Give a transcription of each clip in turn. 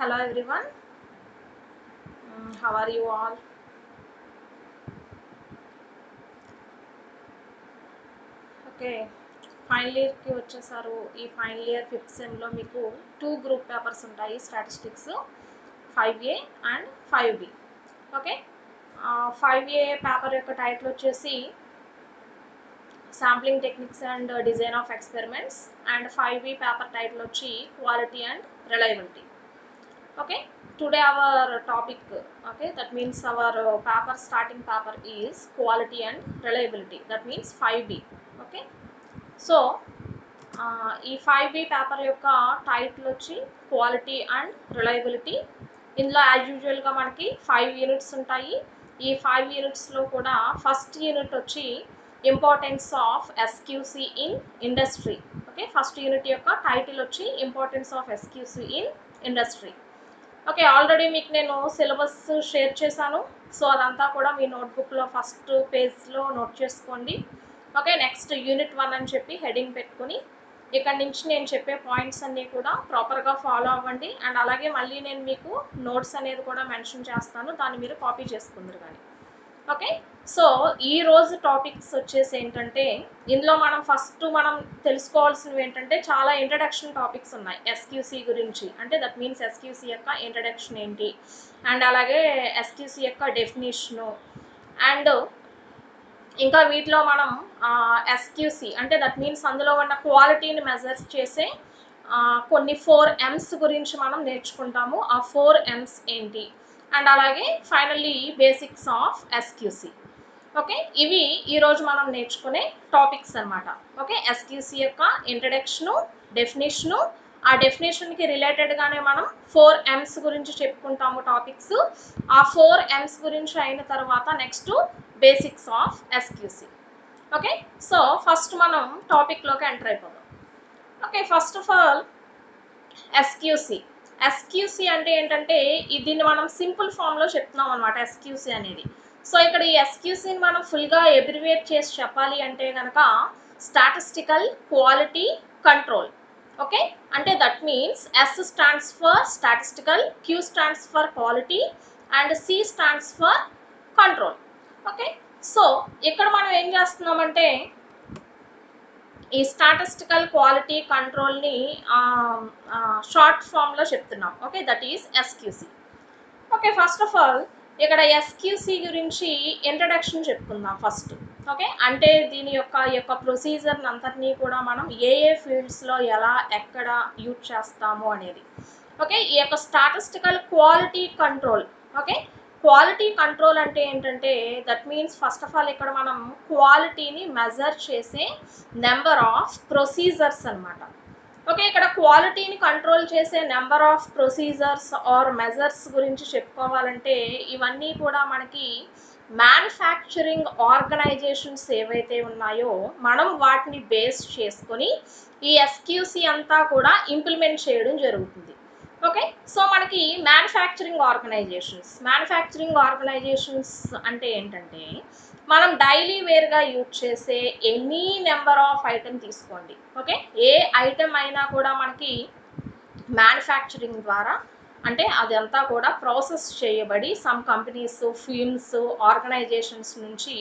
Hello everyone. How are you all? Okay, final ఇయర్కి వచ్చేసారు. ఈ ఫైనల్ ఇయర్ ఫిఫ్త్ సెమ్లో మీకు 2 గ్రూప్ పేపర్స్ ఉంటాయి, statistics 5A and 5B. Okay, 5A paper యొక్క టైటిల్ వచ్చేసి sampling techniques and design of experiments and 5B paper title వచ్చి quality and reliability. Okay, today our topic, okay, that means our paper starting paper is quality and reliability, that means 5B. Okay, so ఈ 5B paper యొక్క title వచ్చి quality and reliability. ఇందులో as యూజువల్గా మనకి 5 units ఉంటాయి. ఈ 5 యూనిట్స్లో కూడా ఫస్ట్ యూనిట్ వచ్చి importance of SQC in industry. Okay, first unit యొక్క టైటిల్ వచ్చి importance of SQC in industry. Okay, already మీకు నేను సిలబస్ షేర్ చేశాను. సో అదంతా కూడా మీ నోట్బుక్లో ఫస్ట్ పేజ్లో నోట్ చేసుకోండి. ఓకే, నెక్స్ట్ యూనిట్ 1 అని చెప్పి హెడింగ్ పెట్టుకుని ఇక్కడ నుంచి నేను చెప్పే పాయింట్స్ అన్నీ కూడా ప్రాపర్గా ఫాలో అవ్వండి. అండ్ అలాగే మళ్ళీ నేను మీకు నోట్స్ అనేది కూడా మెన్షన్ చేస్తాను, దాన్ని మీరు కాపీ చేసుకుందరు కానీ. ఓకే, సో ఈరోజు టాపిక్స్ వచ్చేసి ఏంటంటే, ఇందులో మనం తెలుసుకోవాల్సినవి ఏంటంటే చాలా ఇంట్రడక్షన్ టాపిక్స్ ఉన్నాయి ఎస్క్యూసీ గురించి. అంటే దట్ మీన్స్ ఎస్క్యూసీ యొక్క ఇంట్రడక్షన్ ఏంటి, అండ్ అలాగే ఎస్క్యూసీ యొక్క డెఫినేషను, అండ్ ఇంకా వీటిలో మనం ఎస్క్యూసీ అంటే దట్ మీన్స్ అందులో ఉన్న క్వాలిటీని మెజర్స్ చేసే కొన్ని 4M's గురించి మనం నేర్చుకుంటాము. ఆ 4M's ఏంటి, అండ్ అలాగే finally basics of SQC. Okay, ఇవి ఈరోజు మనం నేర్చుకునే టాపిక్స్ అనమాట. ఓకే, ఎస్క్యూసీ యొక్క ఇంట్రడక్షను, డెఫినేషను, ఆ డెఫినేషన్కి రిలేటెడ్గానే మనం 4M's గురించి చెప్పుకుంటాము టాపిక్స్. ఆ 4M's గురించి అయిన తర్వాత next basics of SQC. Okay, so first మనం టాపిక్లోకి ఎంటర్ అయిపోదాం. Okay, first of all SQC అంటే ఏంటంటే దీన్ని మనం సింపుల్ ఫామ్లో చెప్తున్నాం అనమాట ఎస్క్యూసీ అనేది. సో ఇక్కడ ఈ ఎస్క్యూసీని మనం ఫుల్గా ఎబ్రివేట్ చేసి చెప్పాలి అంటే కనుక స్టాటిస్టికల్ క్వాలిటీ కంట్రోల్. ఓకే, అంటే that means S stands for statistical, Q stands for quality and C stands for control. Okay, so ఇక్కడ మనం ఏం చేస్తున్నామంటే ఈ స్టాటిస్టికల్ క్వాలిటీ కంట్రోల్ని షార్ట్ ఫామ్లో చెప్తున్నాం. Okay, that is SQC. Okay, first of all ఇక్కడ SQC గురించి ఇంట్రడక్షన్ చెప్పుకుందాం ఫస్ట్. ఓకే, అంటే దీని యొక్క ప్రొసీజర్ని అంతటినీ కూడా మనం ఏ ఫీల్డ్స్లో ఎలా ఎక్కడ యూజ్ చేస్తాము అనేది. ఓకే, ఈ యొక్క statistical quality control. Okay, quality control అంటే ఏంటంటే that means first of all ఇక్కడ మనం క్వాలిటీని మెజర్ చేసే నెంబర్ ఆఫ్ ప్రొసీజర్స్ అనమాట. ఓకే, ఇక్కడ క్వాలిటీని కంట్రోల్ చేసే number of procedures or measures గురించి చెప్పుకోవాలంటే ఇవన్నీ కూడా మనకి మ్యానుఫ్యాక్చరింగ్ ఆర్గనైజేషన్స్ ఏవైతే ఉన్నాయో మనం వాటిని బేస్ చేసుకొని ఈ ఎస్క్యూసీ అంతా కూడా ఇంప్లిమెంట్ చేయడం జరుగుతుంది. ఓకే, సో మనకి మ్యానుఫ్యాక్చరింగ్ ఆర్గనైజేషన్స్ అంటే ఏంటంటే మనం డైలీ వేర్గా యూజ్ చేసే ఎనీ నెంబర్ ఆఫ్ ఐటమ్ తీసుకోండి. ఓకే, ఏ ఐటమ్ అయినా కూడా మనకి మ్యానుఫ్యాక్చరింగ్ ద్వారా అంటే అదంతా కూడా ప్రాసెస్ చేయబడి సమ్ కంపెనీస్, ఫీల్డ్స్, ఆర్గనైజేషన్స్ నుంచి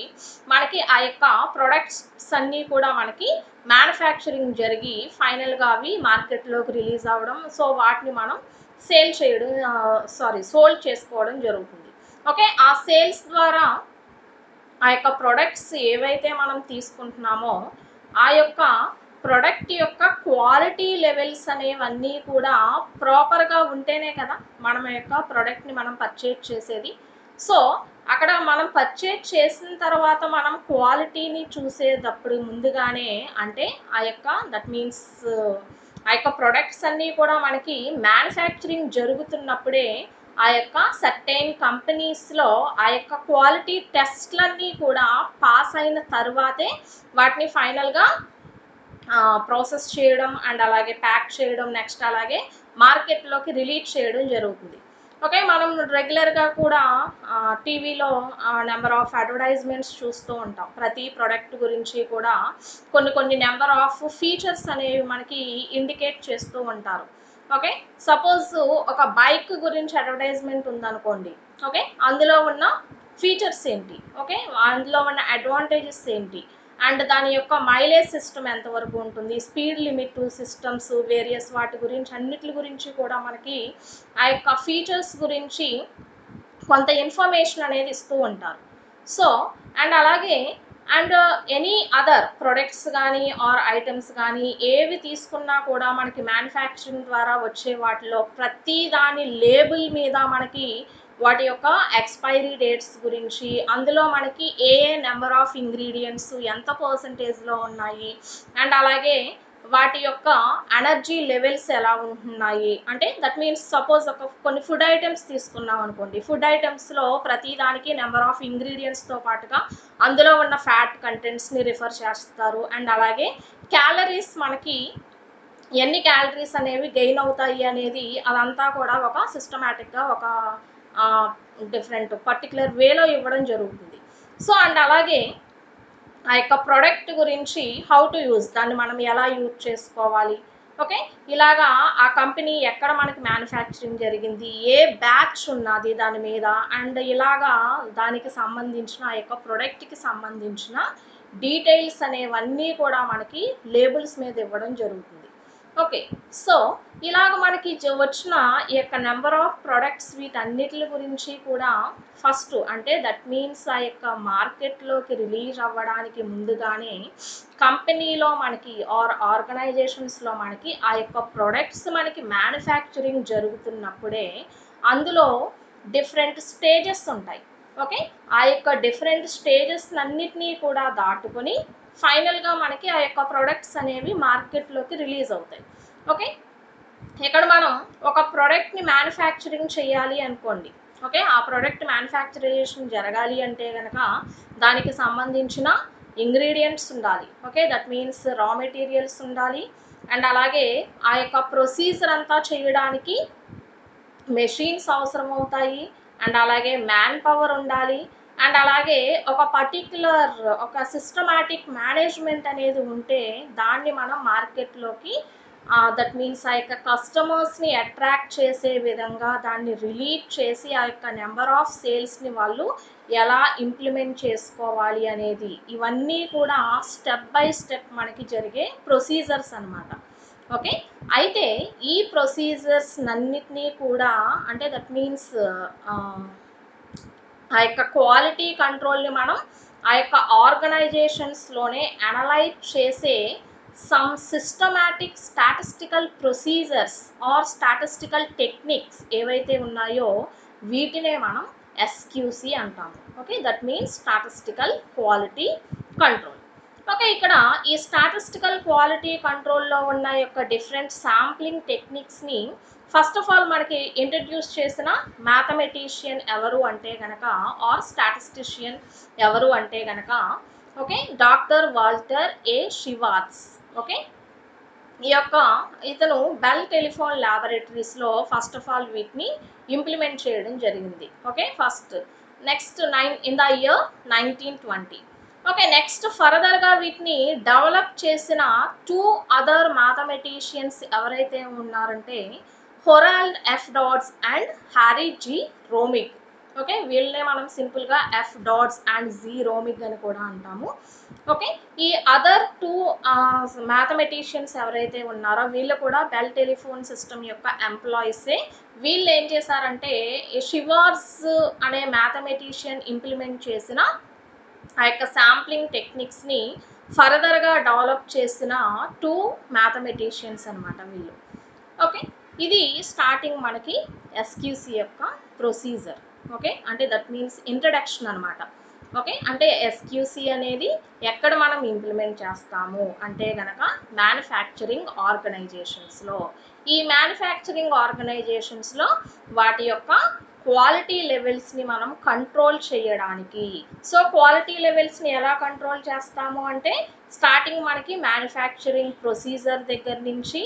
మనకి ఆ యొక్క ప్రొడక్ట్స్ అన్నీ కూడా మనకి మ్యానుఫ్యాక్చరింగ్ జరిగి ఫైనల్గా అవి మార్కెట్లోకి రిలీజ్ అవ్వడం, సో వాటిని మనం సోల్డ్ చేసుకోవడం జరుగుతుంది. ఓకే, ఆ సేల్స్ ద్వారా ఆ యొక్క ప్రొడక్ట్స్ ఏవైతే మనం తీసుకుంటున్నామో ఆ యొక్క ప్రొడక్ట్ యొక్క క్వాలిటీ లెవెల్స్ అనేవన్నీ కూడా ప్రాపర్గా ఉంటేనే కదా మనం యొక్క ప్రోడక్ట్ని మనం పర్చేజ్ చేసేది. సో అక్కడ మనం పర్చేజ్ చేసిన తర్వాత మనం క్వాలిటీని చూసేటప్పుడు ముందుగానే అంటే ఆ యొక్క దట్ మీన్స్ ఆ యొక్క ప్రొడక్ట్స్ అన్నీ కూడా మనకి మ్యానుఫ్యాక్చరింగ్ జరుగుతున్నప్పుడే ఆ యొక్క సర్టెన్ కంపెనీస్లో ఆ యొక్క క్వాలిటీ టెస్ట్లన్నీ కూడా పాస్ అయిన తర్వాతే వాటిని ఫైనల్గా ప్రాసెస్ చేయడం అండ్ అలాగే ప్యాక్ చేయడం, నెక్స్ట్ అలాగే మార్కెట్లోకి రిలీజ్ చేయడం జరుగుతుంది. ఓకే, మనం రెగ్యులర్గా కూడా టీవీలో నెంబర్ ఆఫ్ అడ్వర్టైజ్మెంట్స్ చూస్తూ ఉంటాం. ప్రతి ప్రోడక్ట్ గురించి కూడా కొన్ని నెంబర్ ఆఫ్ ఫీచర్స్ అనేవి మనకి ఇండికేట్ చేస్తూ ఉంటారు. ఓకే, సపోజ్ ఒక బైక్ గురించి అడ్వర్టైజ్మెంట్ ఉందనుకోండి. ఓకే, అందులో ఉన్న ఫీచర్స్ ఏంటి, ఓకే, అందులో ఉన్న అడ్వాంటేజెస్ ఏంటి, అండ్ దాని యొక్క మైలేజ్ సిస్టమ్ ఎంతవరకు ఉంటుంది, స్పీడ్ లిమిట్ సిస్టమ్స్, వేరియస్ వాటి గురించి అన్నిటి గురించి కూడా మనకి ఆ యొక్క ఫీచర్స్ గురించి కొంత ఇన్ఫర్మేషన్ అనేది ఇస్తూ ఉంటారు. సో అండ్ అలాగే అండ్ ఎనీ అదర్ ప్రొడక్ట్స్ కానీ ఆర్ ఐటమ్స్ కానీ ఏవి తీసుకున్నా కూడా మనకి మ్యానుఫ్యాక్చరింగ్ ద్వారా వచ్చే వాటిలో ప్రతి దాని లేబుల్ మీద మనకి వాటి యొక్క ఎక్స్పైరీ డేట్స్ గురించి, అందులో మనకి ఏ నెంబర్ ఆఫ్ ఇంగ్రీడియంట్స్ ఎంత పర్సంటేజ్లో ఉన్నాయి, అండ్ అలాగే వాటి యొక్క ఎనర్జీ లెవెల్స్ ఎలా ఉంటున్నాయి, అంటే దట్ మీన్స్ సపోజ్ కొన్ని ఫుడ్ ఐటమ్స్ తీసుకున్నాం అనుకోండి. ఫుడ్ ఐటమ్స్లో ప్రతి దానికి నెంబర్ ఆఫ్ ఇంగ్రీడియంట్స్తో పాటుగా అందులో ఉన్న ఫ్యాట్ కంటెంట్స్ని రిఫర్ చేస్తారు. అండ్ అలాగే క్యాలరీస్, మనకి ఎన్ని క్యాలరీస్ అనేవి గెయిన్ అవుతాయి అనేది అదంతా కూడా ఒక సిస్టమేటిక్గా ఒక డిఫరెంట్ పర్టికులర్ వేలో ఇవ్వడం జరుగుతుంది. సో అండ్ అలాగే ఆ యొక్క ప్రోడక్ట్ గురించి హౌ టు యూజ్, దాన్ని మనం ఎలా యూజ్ చేసుకోవాలి, ఓకే, ఇలాగా ఆ కంపెనీ ఎక్కడ మనకి మ్యానుఫ్యాక్చరింగ్ జరిగింది, ఏ బ్యాచ్ ఉన్నది దాని మీద, అండ్ ఇలాగా దానికి సంబంధించిన ఆ యొక్క ప్రోడక్ట్కి సంబంధించిన డీటెయిల్స్ అనేవన్నీ కూడా మనకి లేబుల్స్ మీద ఇవ్వడం జరుగుతుంది. ఓకే, సో ఇలాగ మనకి వచ్చిన ఈ యొక్క నెంబర్ ఆఫ్ ప్రొడక్ట్స్ వీటన్నిటి గురించి కూడా ఫస్ట్, అంటే దట్ మీన్స్ ఆ యొక్క మార్కెట్లోకి రిలీజ్ అవ్వడానికి ముందుగానే కంపెనీలో మనకి ఆర్ ఆర్గనైజేషన్స్లో మనకి ఆ యొక్క ప్రొడక్ట్స్ మనకి మ్యానుఫ్యాక్చరింగ్ జరుగుతున్నప్పుడే అందులో డిఫరెంట్ స్టేజెస్ ఉంటాయి. ఓకే, ఆ యొక్క డిఫరెంట్ స్టేజెస్ అన్నిటినీ కూడా దాటుకొని ఫైనల్గా మనకి ఆ యొక్క ప్రొడక్ట్స్ అనేవి మార్కెట్లోకి రిలీజ్ అవుతాయి. ఓకే, ఇక్కడ మనం ఒక ప్రోడక్ట్ని మ్యానుఫ్యాక్చరింగ్ చేయాలి అనుకోండి. ఓకే, ఆ ప్రోడక్ట్ మ్యానుఫ్యాక్చరేషన్ జరగాలి అంటే కనుక దానికి సంబంధించిన ఇంగ్రీడియంట్స్ ఉండాలి. ఓకే, దట్ మీన్స్ రా మెటీరియల్స్ ఉండాలి. అండ్ అలాగే ఆ యొక్క ప్రొసీజర్ అంతా చేయడానికి మెషిన్స్ అవసరం అవుతాయి. అండ్ అలాగే మ్యాన్ పవర్ ఉండాలి. అండ్ అలాగే ఒక పర్టిక్యులర్ ఒక సిస్టమాటిక్ మేనేజ్మెంట్ అనేది ఉంటే దాన్ని మనం మార్కెట్లోకి దట్ మీన్స్ ఆ యొక్క కస్టమర్స్ని అట్రాక్ట్ చేసే విధంగా దాన్ని రిలీజ్ చేసి ఆ యొక్క నెంబర్ ఆఫ్ సేల్స్ని వాళ్ళు ఎలా ఇంప్లిమెంట్ చేసుకోవాలి అనేది, ఇవన్నీ కూడా స్టెప్ బై స్టెప్ మనకి జరిగే ప్రొసీజర్స్ అన్నమాట. ఓకే, అయితే ఈ ప్రొసీజర్స్ అన్నిటినీ కూడా, అంటే దట్ మీన్స్ ఆ యొక్క క్వాలిటీ కంట్రోల్ని మనం ఆ యొక్క ఆర్గనైజేషన్స్లోనే అనలైజ్ చేసే some systematic statistical procedures or statistical techniques ఏవైతే ఉన్నాయో వీటినే మనం ఎస్క్యూసి అంటాము. Okay, that means statistical quality control. Okay, ఇక్కడ ఈ స్టాటిస్టికల్ క్వాలిటీ కంట్రోల్లో ఉన్న యొక్క డిఫరెంట్ శాంప్లింగ్ టెక్నిక్స్ని ఫస్ట్ ఆఫ్ ఆల్ మనకి ఇంట్రడ్యూస్ చేసిన మ్యాథమెటిషియన్ ఎవరు అంటే కనుక ఆర్ స్టాటిస్టిషియన్ ఎవరు అంటే కనుక, okay, doctor Walter A Shewhart. Okay, ఇతను బెల్ టెలిఫోన్ ల్యాబొరేటరీస్లో ఫస్ట్ ఆఫ్ ఆల్ వీటిని ఇంప్లిమెంట్ చేయడం జరిగింది. Okay, first next in the year 1920. Okay, next ఫర్దర్గా వీటిని డెవలప్ చేసిన 2 అదర్ మ్యాథమెటిషియన్స్ ఎవరైతే ఉన్నారంటే Harold F Dodge and Harry G Romig. Okay, వీళ్ళనే మనం సింపుల్గా F Dodge and G Romig అని కూడా అంటాము. ఓకే, ఈ అదర్ 2 మ్యాథమెటిషియన్స్ ఎవరైతే ఉన్నారో వీళ్ళు కూడా బెల్ టెలిఫోన్ సిస్టమ్ యొక్క ఎంప్లాయీసే. వీళ్ళు ఏం చేశారంటే షివార్ట్జ్ అనే మ్యాథమెటిషియన్ ఇంప్లిమెంట్ చేసిన ఆ యొక్క శాంప్లింగ్ టెక్నిక్స్ని ఫర్దర్గా డెవలప్ చేసిన 2 మ్యాథమెటిషియన్స్ అనమాట వీళ్ళు. ఓకే, ఇది స్టార్టింగ్ మనకి ఎస్క్యూసి యొక్క ప్రొసీజర్. ఓకే, అంటే దట్ మీన్స్ ఇంట్రడక్షన్ అనమాట. ఓకే, అంటే ఎస్క్యూసి అనేది ఎక్కడ మనం ఇంప్లిమెంట్ చేస్తాము అంటే కనుక మ్యానుఫ్యాక్చరింగ్ ఆర్గనైజేషన్స్లో. ఈ మ్యానుఫ్యాక్చరింగ్ ఆర్గనైజేషన్స్లో వాటి యొక్క క్వాలిటీ లెవెల్స్ని మనం కంట్రోల్ చేయడానికి. సో క్వాలిటీ లెవెల్స్ని ఎలా కంట్రోల్ చేస్తాము అంటే స్టార్టింగ్ మనకి మ్యానుఫ్యాక్చరింగ్ ప్రొసీజర్ దగ్గర నుంచి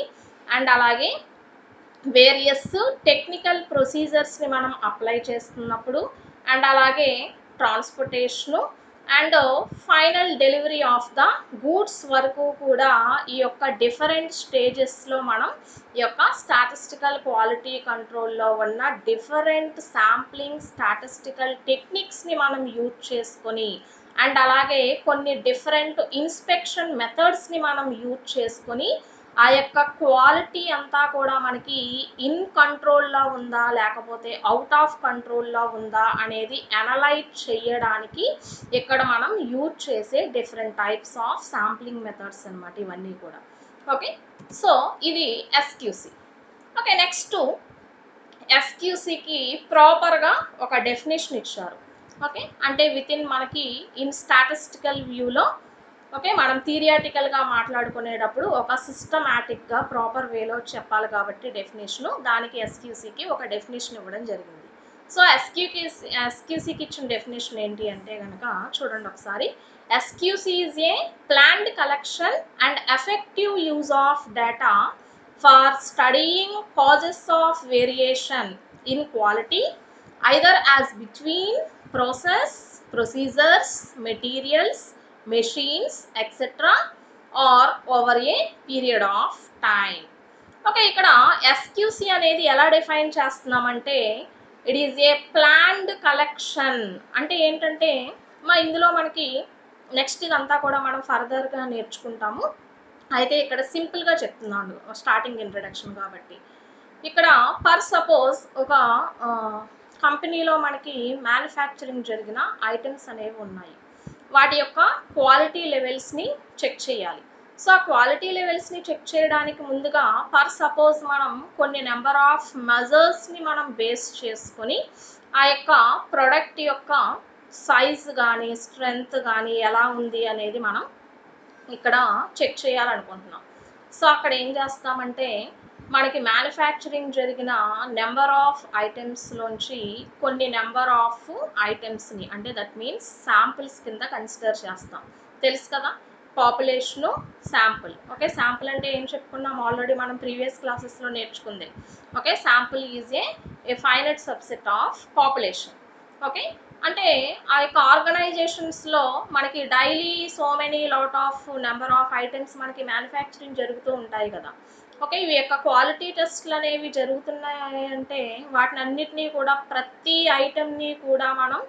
అండ్ అలాగే వేరియస్ టెక్నికల్ ప్రొసీజర్స్ని మనం అప్లై చేస్తున్నప్పుడు అండ్ అలాగే transportation, and final delivery of the goods వరకు కూడా ఈ యొక్క డిఫరెంట్ స్టేజెస్లో మనం ఈ యొక్క స్టాటిస్టికల్ క్వాలిటీ కంట్రోల్లో ఉన్న డిఫరెంట్ శాంప్లింగ్ స్టాటిస్టికల్ టెక్నిక్స్ని మనం యూజ్ చేసుకొని అండ్ అలాగే కొన్ని డిఫరెంట్ ఇన్స్పెక్షన్ మెథడ్స్ని మనం యూజ్ చేసుకొని ఆ యొక్క క్వాలిటీ అంతా కూడా మనకి ఇన్ కంట్రోల్లో ఉందా లేకపోతే అవుట్ ఆఫ్ కంట్రోల్లో ఉందా అనేది అనలైజ్ చేయడానికి ఇక్కడ మనం యూజ్ చేసే different types of sampling methods అన్నమాట ఇవన్నీ కూడా. ఓకే, సో ఇది ఎస్క్యూసి. ఓకే, నెక్స్ట్ ఎస్క్యూసికి ప్రాపర్గా ఒక డెఫినేషన్ ఇచ్చారు. ఓకే, అంటే విత్ ఇన్ మనకి ఇన్ స్టాటిస్టికల్ వ్యూలో ఓకే మనం థియరిటికల్గా మాట్లాడుకునేటప్పుడు ఒక సిస్టమాటిక్గా ప్రాపర్ వేలో చెప్పాలి కాబట్టి డెఫినేషను దానికి ఎస్క్యూసికి ఒక డెఫినేషన్ ఇవ్వడం జరిగింది. సో ఎస్క్యూసికి ఇచ్చిన డెఫినేషన్ ఏంటి అంటే కనుక చూడండి ఒకసారి. SQC is a planned collection and effective use of data for studying causes of variation in quality either as between process, procedures, materials, machines, etc. or over a period of time. Okay, ఇక్కడ ఎస్క్యూసి అనేది ఎలా define చేస్తున్నామంటే it is a planned collection. అంటే ఏంటంటే ఇందులో మనకి next ఇదంతా కూడా మనం ఫర్దర్గా నేర్చుకుంటాము. అయితే ఇక్కడ సింపుల్గా చెప్తున్నాను స్టార్టింగ్ ఇంట్రడక్షన్ కాబట్టి. ఇక్కడ పర్ సపోజ్ ఒక కంపెనీలో మనకి మ్యానుఫ్యాక్చరింగ్ జరిగిన ఐటమ్స్ అనేవి ఉన్నాయి. వాటి యొక్క క్వాలిటీ లెవెల్స్ని చెక్ చేయాలి. సో ఆ క్వాలిటీ లెవెల్స్ని చెక్ చేయడానికి ముందుగా పర్ సపోజ్ మనం కొన్ని నెంబర్ ఆఫ్ మెజర్స్ని మనం బేస్ చేసుకొని ఆ యొక్క ప్రోడక్ట్ యొక్క సైజ్ కానీ స్ట్రెంగ్త్ కానీ ఎలా ఉంది అనేది మనం ఇక్కడ చెక్ చేయాలనుకుంటున్నాం. సో అక్కడ ఏం చేస్తామంటే మనకి మ్యానుఫ్యాక్చరింగ్ జరిగిన నెంబర్ ఆఫ్ ఐటమ్స్లోంచి కొన్ని నెంబర్ ఆఫ్ ఐటమ్స్ని అంటే దట్ మీన్స్ శాంపిల్స్ కింద కన్సిడర్ చేస్తాం. తెలుసు కదా, పాపులేషను శాంపుల్. ఓకే, శాంపుల్ అంటే ఏం చెప్పుకున్నాం ఆల్రెడీ మనం ప్రీవియస్ క్లాసెస్లో నేర్చుకుంది. Okay, sample is a finite subset of population. Okay, అంటే ఆ యొక్క ఆర్గనైజేషన్స్లో మనకి daily so many lot of number of items మనకి మ్యానుఫ్యాక్చరింగ్ జరుగుతూ ఉంటాయి కదా. ఓకే, ఇవి యొక్క క్వాలిటీ టెస్ట్లు అనేవి జరుగుతున్నాయి అంటే వాటిని అన్నిటినీ కూడా ప్రతి ఐటమ్ని కూడా మనం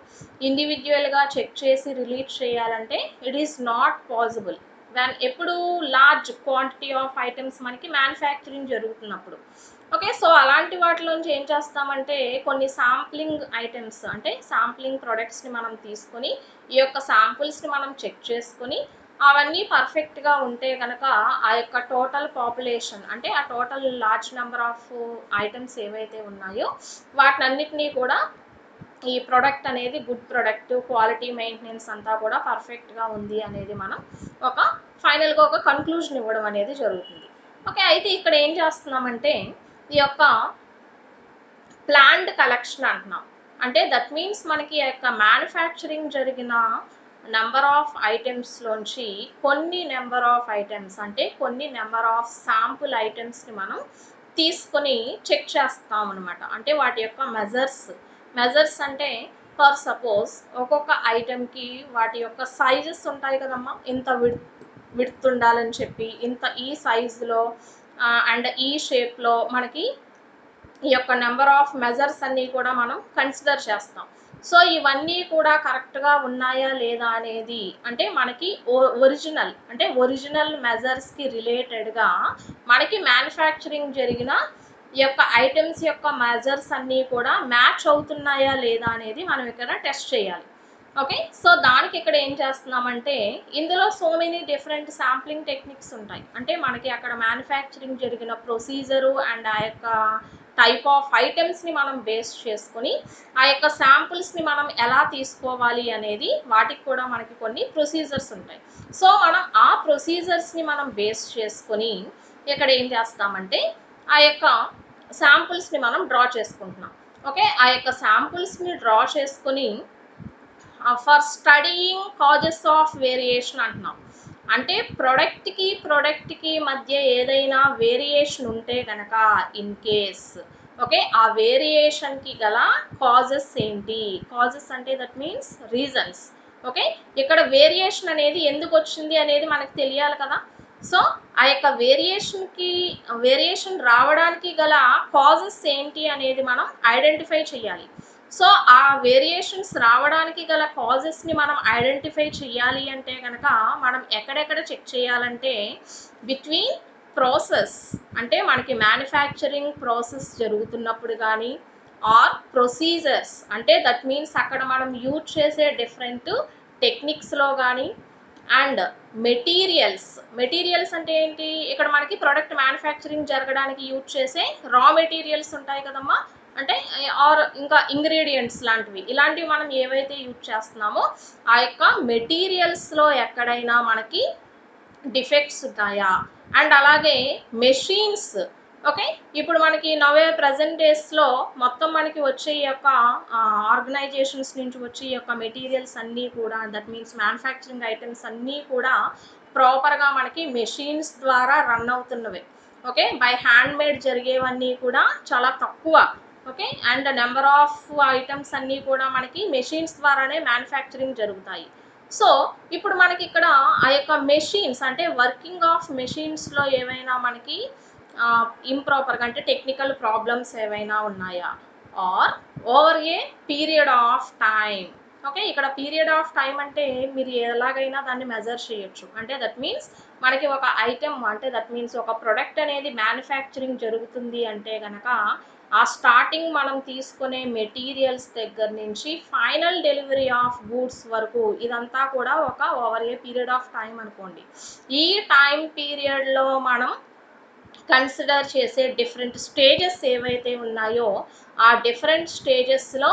ఇండివిజువల్గా చెక్ చేసి రిలీజ్ చేయాలంటే ఇట్ ఈస్ నాట్ పాసిబుల్ ఎప్పుడు లార్జ్ క్వాంటిటీ ఆఫ్ ఐటమ్స్ మనకి మ్యానుఫ్యాక్చరింగ్ జరుగుతున్నప్పుడు. ఓకే, సో అలాంటి వాటిలోంచి ఏం చేస్తామంటే కొన్ని శాంప్లింగ్ ఐటమ్స్ అంటే శాంప్లింగ్ ప్రొడక్ట్స్ని మనం తీసుకొని ఈ యొక్క శాంపుల్స్ని మనం చెక్ చేసుకొని అవన్నీ పర్ఫెక్ట్గా ఉంటే కనుక ఆ యొక్క టోటల్ పాపులేషన్ అంటే ఆ total large number of items ఏవైతే ఉన్నాయో వాటినన్నిటినీ కూడా ఈ ప్రోడక్ట్ అనేది గుడ్ ప్రొడక్ట్ క్వాలిటీ మెయింటెనెన్స్ అంతా కూడా పర్ఫెక్ట్గా ఉంది అనేది మనం ఒక ఫైనల్గా ఒక కన్క్లూజన్ ఇవ్వడం అనేది జరుగుతుంది. ఓకే, అయితే ఇక్కడ ఏం చేస్తున్నామంటే ఈ యొక్క ప్లాన్డ్ కలెక్షన్ అంటున్నాం. అంటే దట్ మీన్స్ మనకి ఆ యొక్క మ్యానుఫ్యాక్చరింగ్ జరిగిన నెంబర్ ఆఫ్ ఐటమ్స్లోంచి కొన్ని నెంబర్ ఆఫ్ ఐటమ్స్ అంటే కొన్ని నెంబర్ ఆఫ్ శాంపుల్ ఐటమ్స్ని మనం తీసుకొని చెక్ చేస్తాం అనమాట. అంటే వాటి యొక్క మెజర్స్ అంటే ఫర్ సపోజ్ ఒక్కొక్క ఐటమ్కి వాటి యొక్క సైజెస్ ఉంటాయి కదమ్మా. ఇంత విడ్త్ ఉండాలని చెప్పి ఇంత ఈ సైజులో అండ్ ఈ షేప్లో మనకి ఈ యొక్క నెంబర్ ఆఫ్ మెజర్స్ అన్నీ కూడా మనం కన్సిడర్ చేస్తాం. సో ఇవన్నీ కూడా కరెక్ట్గా ఉన్నాయా లేదా అనేది అంటే మనకి ఒరిజినల్ మెజర్స్కి రిలేటెడ్గా మనకి మ్యానుఫ్యాక్చరింగ్ జరిగిన ఈ యొక్క ఐటమ్స్ యొక్క మెజర్స్ అన్నీ కూడా మ్యాచ్ అవుతున్నాయా లేదా అనేది మనం ఇక్కడ టెస్ట్ చేయాలి. ఓకే, సో దానికి ఇక్కడ ఏం చేస్తున్నామంటే ఇందులో so many different sampling techniques ఉంటాయి. అంటే మనకి అక్కడ మ్యానుఫ్యాక్చరింగ్ జరిగిన ప్రొసీజరు అండ్ ఆ యొక్క టైప్ ఆఫ్ ఐటమ్స్ని మనం బేస్ చేసుకొని ఆ యొక్క శాంపుల్స్ని మనం ఎలా తీసుకోవాలి అనేది వాటికి కూడా మనకి కొన్ని ప్రొసీజర్స్ ఉంటాయి. సో మనం ఆ ప్రొసీజర్స్ని మనం బేస్ చేసుకొని ఇక్కడ ఏం చేస్తామంటే ఆ యొక్క శాంపుల్స్ని మనం డ్రా చేసుకుంటున్నాం. ఓకే, ఆ యొక్క శాంపుల్స్ని డ్రా చేసుకొని for studying causes of variation అంటున్నాం. అంటే ప్రోడక్ట్కి మధ్య ఏదైనా వేరియేషన్ ఉంటే కనుక ఇన్ కేస్ ఓకే ఆ వేరియేషన్కి గల కాజెస్ ఏంటి. కాజెస్ అంటే దట్ మీన్స్ రీజన్స్. ఓకే, ఇక్కడ వేరియేషన్ అనేది ఎందుకు వచ్చింది అనేది మనకు తెలియాలి కదా. సో ఆ యొక్క వేరియేషన్ రావడానికి గల కాజెస్ ఏంటి అనేది మనం ఐడెంటిఫై చేయాలి. సో ఆ వేరియేషన్స్ రావడానికి గల కాజెస్ని మనం ఐడెంటిఫై చేయాలి అంటే కనుక మనం ఎక్కడెక్కడ చెక్ చేయాలంటే బిట్వీన్ ప్రాసెస్, అంటే మనకి మ్యానుఫ్యాక్చరింగ్ ప్రాసెస్ జరుగుతున్నప్పుడు కానీ, ఆర్ ప్రొసీజర్స్ అంటే దట్ మీన్స్ అక్కడ మనం యూజ్ చేసే డిఫరెంట్ టెక్నిక్స్లో కానీ, అండ్ మెటీరియల్స్ అంటే ఏంటి, ఇక్కడ మనకి ప్రొడక్ట్ మ్యానుఫ్యాక్చరింగ్ జరగడానికి యూజ్ చేసే రా మెటీరియల్స్ ఉంటాయి కదమ్మా, అంటే ఆర్ ఇంకా ఇంగ్రీడియంట్స్ లాంటివి, ఇలాంటివి మనం ఏవైతే యూజ్ చేస్తున్నామో ఆ యొక్క మెటీరియల్స్లో ఎక్కడైనా మనకి డిఫెక్ట్స్ ఉన్నాయా, అండ్ అలాగే మెషిన్స్. ఓకే, ఇప్పుడు మనకి నవే ప్రజెంట్ డేస్లో మొత్తం మనకి వచ్చే ఈ యొక్క ఆర్గనైజేషన్స్ నుంచి వచ్చే ఈ యొక్క మెటీరియల్స్ అన్నీ కూడా, దట్ మీన్స్ మ్యానుఫ్యాక్చరింగ్ ఐటమ్స్ అన్నీ కూడా ప్రాపర్గా మనకి మెషిన్స్ ద్వారా రన్ అవుతున్నవి. ఓకే, బై హ్యాండ్ మేడ్ జరిగేవన్నీ కూడా చాలా తక్కువ. Okay, and number of items అన్నీ కూడా మనకి మెషిన్స్ ద్వారానే మ్యానుఫ్యాక్చరింగ్ జరుగుతాయి. సో ఇప్పుడు మనకి ఇక్కడ ఆ యొక్క మెషిన్స్ అంటే వర్కింగ్ ఆఫ్ మెషిన్స్లో ఏమైనా మనకి ఇంప్రాపర్గా అంటే టెక్నికల్ ప్రాబ్లమ్స్ ఏవైనా ఉన్నాయా, or over a period of time. Okay, ఇక్కడ పీరియడ్ ఆఫ్ టైం అంటే మీరు ఎలాగైనా దాన్ని మెజర్ చేయొచ్చు. అంటే దట్ మీన్స్ మనకి ఒక ఐటెం అంటే దట్ మీన్స్ ఒక ప్రొడక్ట్ అనేది మ్యానుఫ్యాక్చరింగ్ జరుగుతుంది అంటే కనుక ఆ స్టార్టింగ్ మనం తీసుకునే మెటీరియల్స్ దగ్గర నుంచి ఫైనల్ డెలివరీ ఆఫ్ గూడ్స్ వరకు ఇదంతా కూడా ఒక over a period of time అనుకోండి. ఈ టైం పీరియడ్లో మనం కన్సిడర్ చేసే డిఫరెంట్ స్టేజెస్ ఏవైతే ఉన్నాయో ఆ డిఫరెంట్ స్టేజెస్లో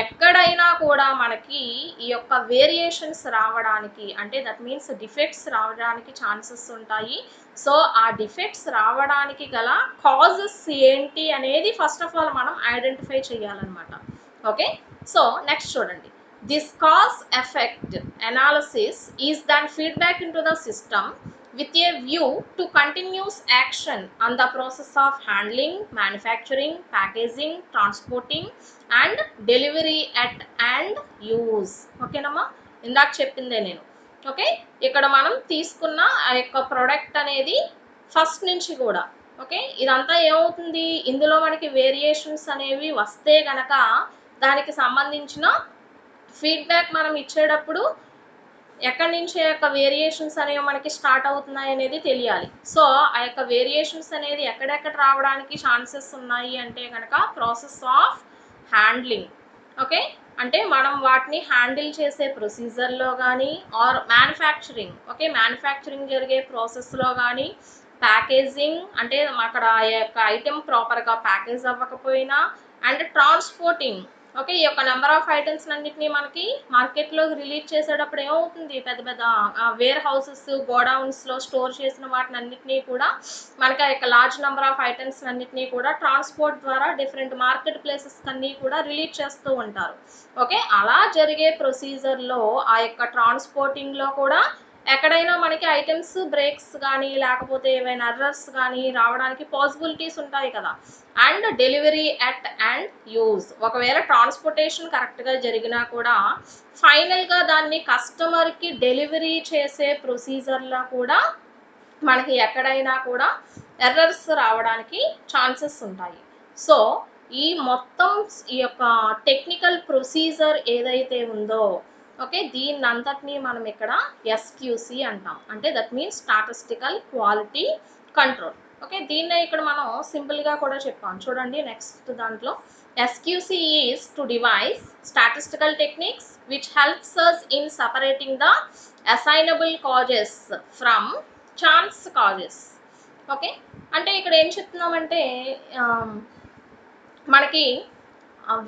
ఎక్కడైనా కూడా మనకి ఈ యొక్క వేరియేషన్స్ రావడానికి అంటే దట్ మీన్స్ డిఫెక్ట్స్ రావడానికి ఛాన్సెస్ ఉంటాయి. సో ఆ డిఫెక్ట్స్ రావడానికి గల కాజెస్ ఏంటి అనేది ఫస్ట్ ఆఫ్ ఆల్ మనం ఐడెంటిఫై చేయాలన్నమాట. ఓకే, సో నెక్స్ట్ చూడండి, this cause effect analysis is then feedback into the system with a view to continuous action on the process of handling, manufacturing, packaging, transporting and delivery at and use. ఓకేనమ్మా, ఇందాక చెప్పిందే నేను. Okay, ఇక్కడ మనం తీసుకున్న ఆ యొక్క product అనేది ఫస్ట్ నుంచి కూడా ఓకే ఇదంతా ఏమవుతుంది, ఇందులో మనకి వేరియేషన్స్ అనేవి వస్తే గనక దానికి సంబంధించిన ఫీడ్బ్యాక్ మనం ఇచ్చేటప్పుడు ఎక్కడి నుంచి ఆ యొక్క వేరియేషన్స్ అనేవి మనకి స్టార్ట్ అవుతున్నాయి అనేది తెలియాలి. సో ఆ యొక్క వేరియేషన్స్ అనేది ఎక్కడెక్కడ రావడానికి ఛాన్సెస్ ఉన్నాయి అంటే కనుక ప్రాసెస్ ఆఫ్ హ్యాండ్లింగ్. ఓకే, అంటే మనం వాటిని హ్యాండిల్ చేసే ప్రొసీజర్లో కానీ, ఆర్ మ్యానుఫ్యాక్చరింగ్ ఓకే మ్యానుఫ్యాక్చరింగ్ జరిగే ప్రాసెస్లో కానీ, ప్యాకేజింగ్ అంటే అక్కడ ఆ యొక్క ఐటెం ప్రాపర్గా ప్యాకేజ్ అవ్వకపోయినా, అండ్ ట్రాన్స్పోర్టింగ్. ఓకే, ఈ యొక్క నెంబర్ ఆఫ్ ఐటమ్స్ అన్నింటినీ మనకి మార్కెట్లో రిలీజ్ చేసేటప్పుడు ఏమవుతుంది, పెద్ద పెద్ద వేర్ హౌసెస్ గోడౌన్స్లో స్టోర్ చేసిన వాటిని అన్నింటినీ కూడా మనకి ఆ యొక్క లార్జ్ నెంబర్ ఆఫ్ ఐటమ్స్ అన్నింటినీ కూడా ట్రాన్స్పోర్ట్ ద్వారా డిఫరెంట్ మార్కెట్ ప్లేసెస్ అన్నీ కూడా రిలీజ్ చేస్తూ ఉంటారు. ఓకే, అలా జరిగే ప్రొసీజర్లో ఆ యొక్క ట్రాన్స్పోర్టింగ్లో కూడా ఎక్కడైనా మనకి ఐటమ్స్ బ్రేక్స్ కానీ లేకపోతే ఏవైనా ఎర్రర్స్ కానీ రావడానికి పాసిబిలిటీస్ ఉంటాయి కదా. And delivery at and use, ఒకవేళ ట్రాన్స్పోర్టేషన్ కరెక్ట్గా జరిగినా కూడా ఫైనల్గా దాన్ని కస్టమర్కి డెలివరీ చేసే ప్రొసీజర్లో కూడా మనకి ఎక్కడైనా కూడా ఎర్రర్స్ రావడానికి ఛాన్సెస్ ఉంటాయి. సో ఈ మొత్తం ఈ యొక్క టెక్నికల్ ప్రొసీజర్ ఏదైతే ఉందో ఓకే దీన్నంతటినీ మనం ఇక్కడ ఎస్క్యూసి అంటాం. అంటే that means statistical quality control. Okay, దీన్నే ఇక్కడ మనం సింపుల్గా కూడా చెప్పాం. చూడండి నెక్స్ట్ దాంట్లో, SQC is to devise statistical techniques which helps us in separating the assignable causes from chance causes. Okay, అంటే ఇక్కడ ఏం చెప్తున్నామంటే మనకి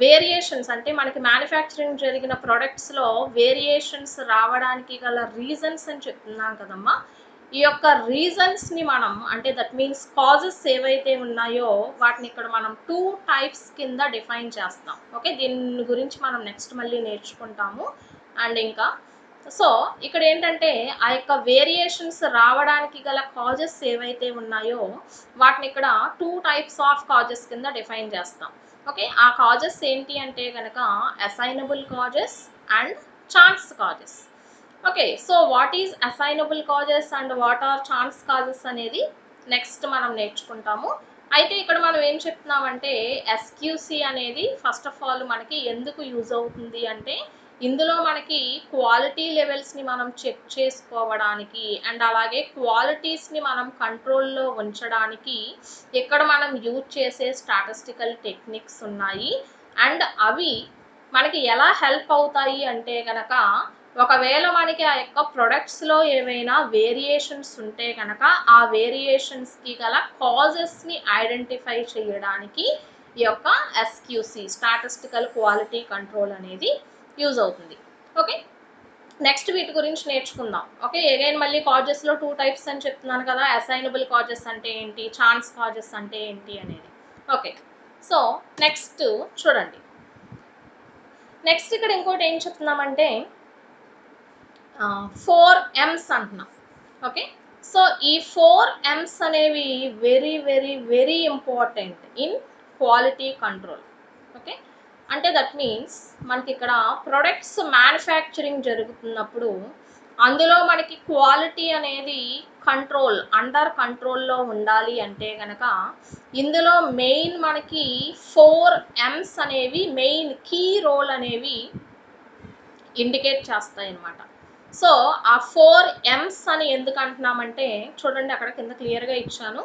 వేరియేషన్స్ అంటే మనకి మ్యానుఫ్యాక్చరింగ్ జరిగిన ప్రొడక్ట్స్లో వేరియేషన్స్ రావడానికి గల రీజన్స్ అని చెప్తున్నాం కదమ్మా. ఈ యొక్క రీజన్స్ని మనం అంటే దట్ మీన్స్ కాజెస్ ఏవైతే ఉన్నాయో వాటిని ఇక్కడ మనం 2 టైప్స్ కింద డిఫైన్ చేస్తాం. ఓకే, దీని గురించి మనం నెక్స్ట్ మళ్ళీ నేర్చుకుంటాము. అండ్ ఇంకా సో ఇక్కడ ఏంటంటే ఆ యొక్క వేరియేషన్స్ రావడానికి గల కాజెస్ ఏవైతే ఉన్నాయో వాటిని ఇక్కడ 2 టైప్స్ ఆఫ్ కాజెస్ కింద డిఫైన్ చేస్తాం. ఓకే, ఆ కాజెస్ ఏంటి అంటే కనుక assignable causes and chance causes. Okay, so what is assignable causes and what are chance causes అనేది నెక్స్ట్ మనం నేర్చుకుంటాము. అయితే ఇక్కడ మనం ఏం చెప్తున్నామంటే ఎస్క్యూసి అనేది ఫస్ట్ ఆఫ్ ఆల్ మనకి ఎందుకు యూజ్ అవుతుంది అంటే ఇందులో మనకి క్వాలిటీ లెవెల్స్ని మనం చెక్ చేసుకోవడానికి అండ్ అలాగే క్వాలిటీస్ని మనం కంట్రోల్లో ఉంచడానికి ఇక్కడ మనం యూజ్ చేసే స్టాటిస్టికల్ టెక్నిక్స్ ఉన్నాయి. అండ్ అవి మనకి ఎలా హెల్ప్ అవుతాయి అంటే కనుక ఒకవేళ మనకి ఆ యొక్క ప్రొడక్ట్స్లో ఏవైనా వేరియేషన్స్ ఉంటే కనుక ఆ వేరియేషన్స్కి గల కాజెస్ని ఐడెంటిఫై చేయడానికి ఈ యొక్క ఎస్క్యూసి స్టాటిస్టికల్ క్వాలిటీ కంట్రోల్ అనేది యూజ్ అవుతుంది. ఓకే, నెక్స్ట్ వీటి గురించి నేర్చుకుందాం. ఓకే, అగైన్ మళ్ళీ కాజెస్లో 2 టైప్స్ అని చెప్తున్నాను కదా, అసైనబుల్ కాజెస్ అంటే ఏంటి, ఛాన్స్ కాజెస్ అంటే ఏంటి అనేది. ఓకే, సో నెక్స్ట్ చూడండి. నెక్స్ట్ ఇక్కడ ఇంకోటి ఏం చెప్తున్నామంటే 4 M's అంటున్నాం. ఓకే, సో ఈ 4 M's అనేవి very very very important in quality control. Okay, అంటే దట్ మీన్స్ మనకి ఇక్కడ ప్రొడక్ట్స్ మ్యానుఫ్యాక్చరింగ్ జరుగుతున్నప్పుడు అందులో మనకి క్వాలిటీ అనేది అండర్ కంట్రోల్లో ఉండాలి అంటే కనుక ఇందులో మెయిన్ మనకి 4 M's అనేవి మెయిన్ కీ రోల్ అనేవి ఇండికేట్ చేస్తాయి అన్నమాట. సో ఆ 4 M's అని ఎందుకు అంటున్నామంటే చూడండి, అక్కడ కింద క్లియర్గా ఇచ్చాను.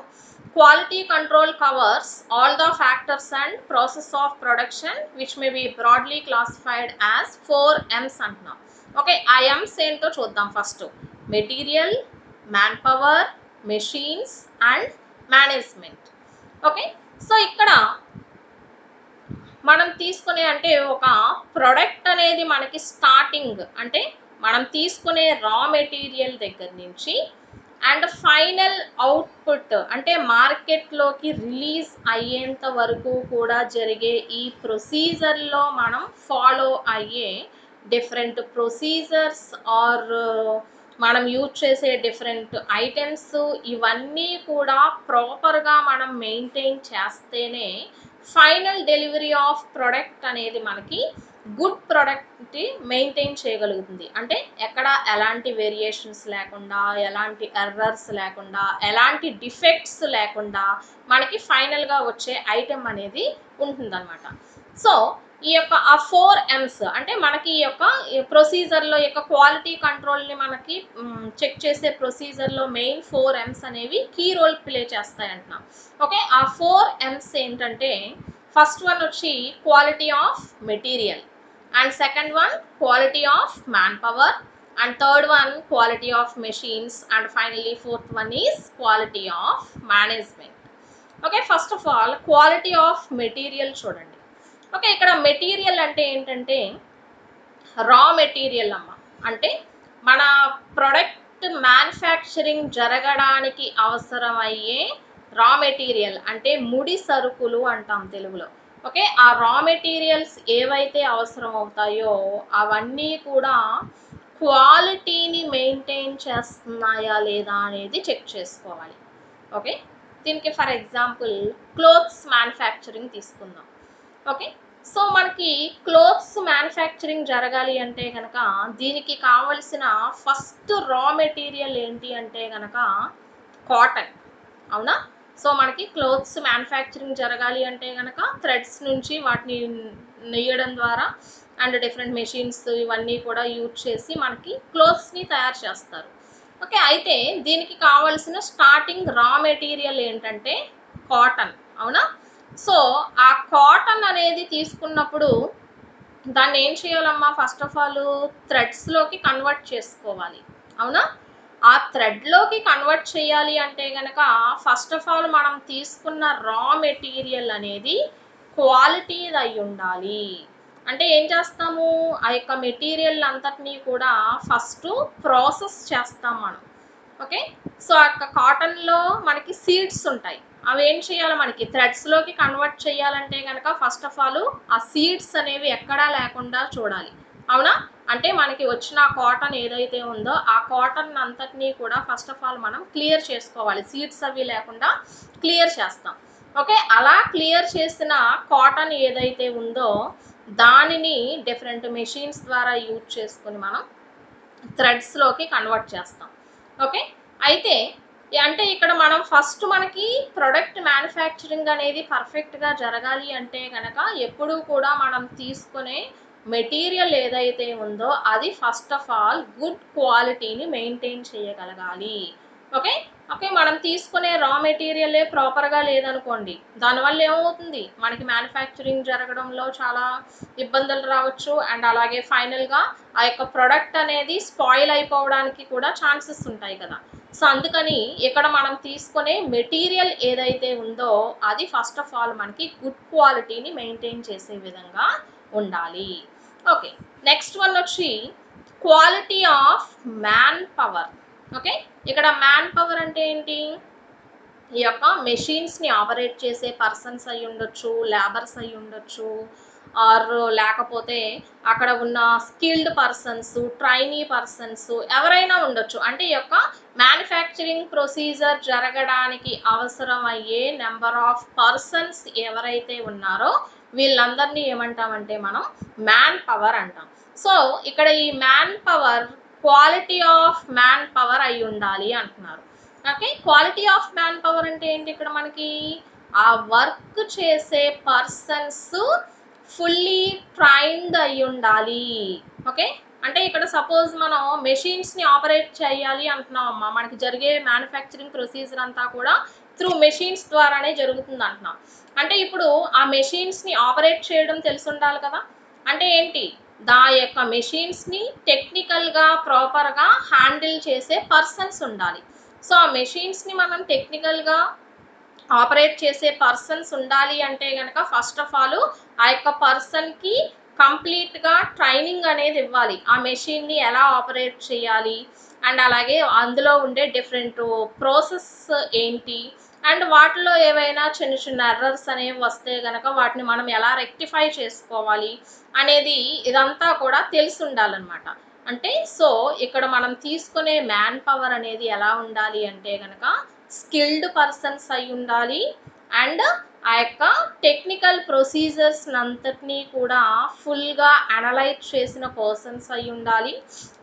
Quality control covers all the factors and process of production which may be broadly classified as 4 M's అంటున్నాం. ఓకే, ఆ M's ఏంటో చూద్దాం. First material, man power, machines and management. Okay, so ఇక్కడ మనం తీసుకునే అంటే ఒక ప్రొడక్ట్ అనేది మనకి స్టార్టింగ్ అంటే మనం తీసుకునే రా మెటీరియల్ దగ్గర నుంచి అండ్ ఫైనల్ అవుట్పుట్ అంటే మార్కెట్లోకి రిలీజ్ అయ్యేంత వరకు కూడా జరిగే ఈ ప్రొసీజర్లో మనం ఫాలో అయ్యే డిఫరెంట్ ప్రొసీజర్స్ ఆర్ మనం యూజ్ చేసే డిఫరెంట్ ఐటమ్స్ ఇవన్నీ కూడా ప్రాపర్గా మనం మెయింటైన్ చేస్తేనే ఫైనల్ డెలివరీ ఆఫ్ ప్రొడక్ట్ అనేది మనకి గుడ్ ప్రొడక్ట్ మెయింటైన్ చేయగలుగుతుంది. అంటే ఎక్కడ ఎలాంటి వేరియేషన్స్ లేకుండా, ఎలాంటి ఎర్రర్స్ లేకుండా, ఎలాంటి డిఫెక్ట్స్ లేకుండా మనకి ఫైనల్గా వచ్చే ఐటెం అనేది ఉంటుందన్నమాట. సో ఈ యొక్క ఆ 4 M's అంటే మనకి ఈ యొక్క ప్రొసీజర్లో యొక్క క్వాలిటీ కంట్రోల్ని మనకి చెక్ చేసే ప్రొసీజర్లో మెయిన్ 4 M's అనేవి కీ రోల్ ప్లే చేస్తాయి అంటున్నాం. ఓకే, ఆ 4 M's ఏంటంటే ఫస్ట్ వన్ వచ్చి quality of material and second one quality of man power and third one quality of machines and finally fourth one is quality of management. Okay, first of all quality of material చూడండి. Okay, ఇక్కడ material అంటే ఏంటంటే raw material అమ్మ, అంటే మన product manufacturing జరగడానికి అవసరమయ్యే raw material అంటే ముడి సరుకులు అంటాం తెలుగులో. ఓకే, ఆ రా మెటీరియల్స్ ఏవైతే అవసరం అవుతాయో అవన్నీ కూడా క్వాలిటీని మెయింటైన్ చేస్తున్నాయా లేదా అనేది చెక్ చేసుకోవాలి. ఓకే, దీనికి ఫర్ ఎగ్జాంపుల్ క్లోత్స్ మ్యానుఫ్యాక్చరింగ్ తీసుకుందాం. ఓకే, సో మనకి క్లోత్స్ మ్యానుఫ్యాక్చరింగ్ జరగాలి అంటే కనుక దీనికి కావలసిన ఫస్ట్ రా మెటీరియల్ ఏంటి అంటే కనుక కాటన్. అవునా, సో మనకి క్లోత్స్ మ్యానుఫ్యాక్చరింగ్ జరగాలి అంటే కనుక థ్రెడ్స్ నుంచి వాటిని నెయ్యడం ద్వారా అండ్ డిఫరెంట్ మెషిన్స్ ఇవన్నీ కూడా యూజ్ చేసి మనకి క్లోత్స్ని తయారు చేస్తారు. ఓకే, అయితే దీనికి కావలసిన స్టార్టింగ్ రా మెటీరియల్ ఏంటంటే కాటన్. అవునా, సో ఆ కాటన్ అనేది తీసుకున్నప్పుడు దాన్ని ఏం చేయాలమ్మా, ఫస్ట్ ఆఫ్ ఆల్ థ్రెడ్స్లోకి కన్వర్ట్ చేసుకోవాలి. అవునా, ఆ థ్రెడ్లోకి కన్వర్ట్ చేయాలి అంటే కనుక ఫస్ట్ ఆఫ్ ఆల్ మనం తీసుకున్న రా మెటీరియల్ అనేది క్వాలిటీ అయి ఉండాలి. అంటే ఏం చేస్తాము, ఆ యొక్క మెటీరియల్ అంతటినీ కూడా ఫస్ట్ ప్రాసెస్ చేస్తాం మనం. ఓకే, సో ఆ యొక్క కాటన్లో మనకి సీడ్స్ ఉంటాయి. అవి ఏం చేయాలి, మనకి థ్రెడ్స్లోకి కన్వర్ట్ చేయాలంటే కనుక ఫస్ట్ ఆఫ్ ఆల్ ఆ సీడ్స్ అనేవి ఎక్కడా లేకుండా చూడాలి. అవునా, అంటే మనకి వచ్చిన కాటన్ ఏదైతే ఉందో ఆ కాటన్ అంతటినీ కూడా ఫస్ట్ ఆఫ్ ఆల్ మనం క్లియర్ చేసుకోవాలి. సీడ్స్ అవి లేకుండా క్లియర్ చేస్తాం. ఓకే, అలా క్లియర్ చేసిన కాటన్ ఏదైతే ఉందో దానిని డిఫరెంట్ మెషిన్స్ ద్వారా యూజ్ చేసుకుని మనం థ్రెడ్స్లోకి కన్వర్ట్ చేస్తాం. ఓకే, అయితే అంటే ఇక్కడ మనం ఫస్ట్ మనకి ప్రొడక్ట్ మ్యానుఫ్యాక్చరింగ్ అనేది పర్ఫెక్ట్గా జరగాలి అంటే కనుక ఎప్పుడూ కూడా మనం తీసుకునే మెటీరియల్ ఏదైతే ఉందో అది ఫస్ట్ ఆఫ్ ఆల్ గుడ్ క్వాలిటీని మెయింటైన్ చేయగలగాలి. ఓకే ఓకే, మనం తీసుకునే రా మెటీరియలే ప్రాపర్గా లేదనుకోండి, దానివల్ల ఏమవుతుంది, మనకి మ్యానుఫ్యాక్చరింగ్ జరగడంలో చాలా ఇబ్బందులు రావచ్చు. అండ్ అలాగే ఫైనల్గా ఆ యొక్క ప్రొడక్ట్ అనేది స్పాయిల్ అయిపోవడానికి కూడా ఛాన్సెస్ ఉంటాయి కదా. సో అందుకని ఇక్కడ మనం తీసుకునే మెటీరియల్ ఏదైతే ఉందో అది ఫస్ట్ ఆఫ్ ఆల్ మనకి గుడ్ క్వాలిటీని మెయింటైన్ చేసే విధంగా ఉండాలి. ఓకే, నెక్స్ట్ వన్ వచ్చి quality of man power. Okay, ఇక్కడ మ్యాన్ పవర్ అంటే ఏంటి, ఈ యొక్క మెషిన్స్ని ఆపరేట్ చేసే పర్సన్స్ అయి ఉండొచ్చు, లేబర్స్ అయి ఉండొచ్చు, ఆర్ లేకపోతే అక్కడ ఉన్న స్కిల్డ్ పర్సన్స్, ట్రైనీ పర్సన్స్ ఎవరైనా ఉండొచ్చు. అంటే ఈ యొక్క మ్యానుఫ్యాక్చరింగ్ ప్రొసీజర్ జరగడానికి అవసరమయ్యే నెంబర్ ఆఫ్ పర్సన్స్ ఎవరైతే ఉన్నారో వీళ్ళందరినీ ఏమంటామంటే మనం మ్యాన్ పవర్ అంటాం. సో ఇక్కడ ఈ man power quality of man power అయి ఉండాలి అంటున్నారు. Okay, quality of man power అంటే ఏంటి, ఇక్కడ మనకి ఆ వర్క్ చేసే పర్సన్స్ ఫుల్లీ ట్రైన్డ్ అయి ఉండాలి. ఓకే, అంటే ఇక్కడ సపోజ్ మనం మెషిన్స్ని ఆపరేట్ చేయాలి అంటున్నాం అమ్మా, మనకి జరిగే మ్యానుఫ్యాక్చరింగ్ ప్రొసీజర్ అంతా కూడా త్రూ మెషిన్స్ ద్వారానే జరుగుతుంది అంటున్నాం. అంటే ఇప్పుడు ఆ మెషిన్స్ని ఆపరేట్ చేయడం తెలిసి ఉండాలి కదా. అంటే ఏంటి, దా యొక్క మెషిన్స్ని టెక్నికల్గా ప్రాపర్గా హ్యాండిల్ చేసే పర్సన్స్ ఉండాలి. సో ఆ మెషిన్స్ని మనం టెక్నికల్గా ఆపరేట్ చేసే పర్సన్స్ ఉండాలి అంటే కనుక ఫస్ట్ ఆఫ్ ఆల్ ఆ యొక్క పర్సన్కి కంప్లీట్గా ట్రైనింగ్ అనేది ఇవ్వాలి. ఆ మెషిన్ని ఎలా ఆపరేట్ చేయాలి, అండ్ అలాగే అందులో ఉండే డిఫరెంట్ ప్రాసెస్ ఏంటి, అండ్ వాటిలో ఏవైనా చిన్న చిన్న ఎర్రర్స్ అనేవి వస్తే కనుక వాటిని మనం ఎలా రెక్టిఫై చేసుకోవాలి అనేది ఇదంతా కూడా తెలిసి ఉండాలన్నమాట. అంటే సో ఇక్కడ మనం తీసుకునే మ్యాన్ పవర్ అనేది ఎలా ఉండాలి అంటే కనుక స్కిల్డ్ పర్సన్స్ అయి ఉండాలి, అండ్ ఆ యొక్క టెక్నికల్ ప్రొసీజర్స్ అంతటినీ కూడా ఫుల్గా అనలైజ్ చేసిన పర్సన్స్ అయి ఉండాలి,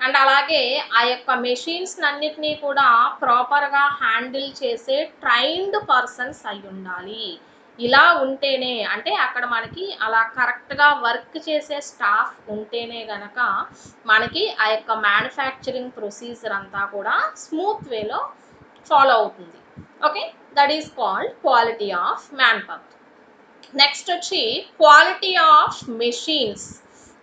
అండ్ అలాగే ఆ యొక్క మెషిన్స్ అన్నిటినీ కూడా ప్రాపర్గా హ్యాండిల్ చేసే ట్రైన్డ్ పర్సన్స్ అయి ఉండాలి. ఇలా ఉంటేనే, అంటే అక్కడ మనకి అలా కరెక్ట్గా వర్క్ చేసే స్టాఫ్ ఉంటేనే గనక మనకి ఆ యొక్క మ్యానుఫ్యాక్చరింగ్ ప్రొసీజర్ అంతా కూడా స్మూత్ వేలో ఫాలో అవుతుంది. Okay, that is called quality of man power. Next వచ్చి క్వాలిటీ ఆఫ్ మెషిన్స్.